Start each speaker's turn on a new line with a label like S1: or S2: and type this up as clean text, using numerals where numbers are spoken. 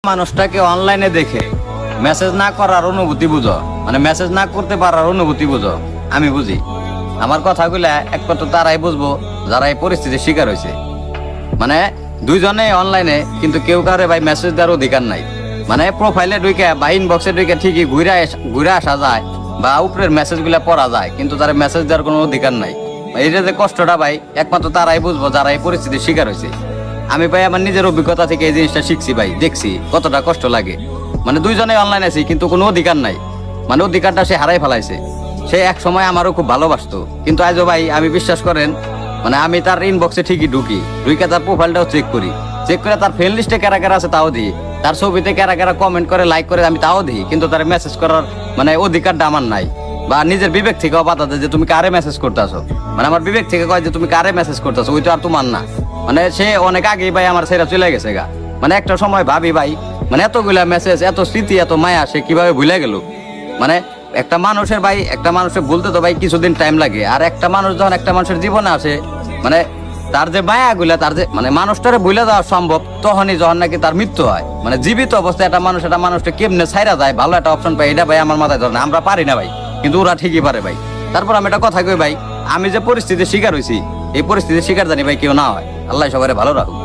S1: মানুষটাকে অনলাইনে দেখে মেসেজ না করার অনুভূতি বুঝো, মানে মেসেজ না করতে পারার অনুভূতি বুঝো। আমি বুঝি, আমার কথাগুলা একমাত্র তারাই বুঝবো যারা এই পরিস্থিতির শিকার হয়েছে। মানে দুইজনে অনলাইনে, কিন্তু কেউ কারে ভাই মেসেজ দেওয়ার অধিকার নাই। মানে প্রোফাইলে ঢুকে বা ইনবক্সে ঢুকে ঠিকই ঘুরে আসা যায় বা উপরের মেসেজ গুলা পড়া যায়, কিন্তু তার মেসেজ দেওয়ার কোনো অধিকার নাই। এইটা যে কষ্টটা ভাই একমাত্র তারাই বুঝবো যারা এই পরিস্থিতির শিকার হয়েছে। আমি ভাই আমার নিজের অভিজ্ঞতা থেকে এই জিনিসটা শিখছি ভাই, দেখছি কতটা কষ্ট লাগে। মানে দুইজনে অনলাইন আছি কিন্তু কোনো অধিকার নাই, মানে অধিকারটা সে হারাই ফেলাইছে। সে এক সময় আমারও খুব ভালোবাসতো, কিন্তু আজও ভাই আমি বিশ্বাস করেন, মানে আমি তার ইনবক্সে ঠিকই ঢুকে তার প্রোফাইলটাও চেক করে তার ফ্রেন্ড লিস্টে কারা কারা আছে তাও দিই, তার ছবিতে কারা কারা কমেন্ট করে লাইক করে আমি তাও দিই, কিন্তু তার মেসেজ করার মানে অধিকারটা আমার নাই। বা নিজের বিবেক থেকেও বাধা দেয় যে তুমি কারে মেসেজ করতেছো, মানে আমার বিবেক থেকে কয় যে তুমি কারে মেসেজ করতেছো, ওই তো আর তোমার না। মানে সে অনেক আগেই ভাই আমার ছেড়ে চলে গেছে গা। মানে একটা সময় ভাবি ভাই, মানে এতগুলা মেসেজ, এত স্মৃতি, এত মায়া সে কিভাবে ভুলে গেল। মানে একটা মানুষের বলতে তো ভাই কিছুদিন টাইম লাগে, আর একটা মানুষ যখন একটা মানুষের জীবনে আসে, মানে তার যে মায়াগুলা, তার যে মানে মানুষটারে ভুলে দেওয়া সম্ভব তখনই যখন নাকি তার মৃত্যু হয়। মানে জীবিত অবস্থায় একটা মানুষটা কেমনে ছাইরা যায়, ভালো একটা অপশন পাই, এটা ভাই আমার মাথায় ধরে না। আমরা পারি না ভাই, কিন্তু ওরা ঠিকই পারে ভাই। তারপর আমি একটা কথা কই ভাই, আমি যে পরিস্থিতির শিকার হয়েছি, এই পরিস্থিতির শিকার জানি ভাই কেউ না হয়। আল্লাহ সবাই ভালো রাখুক।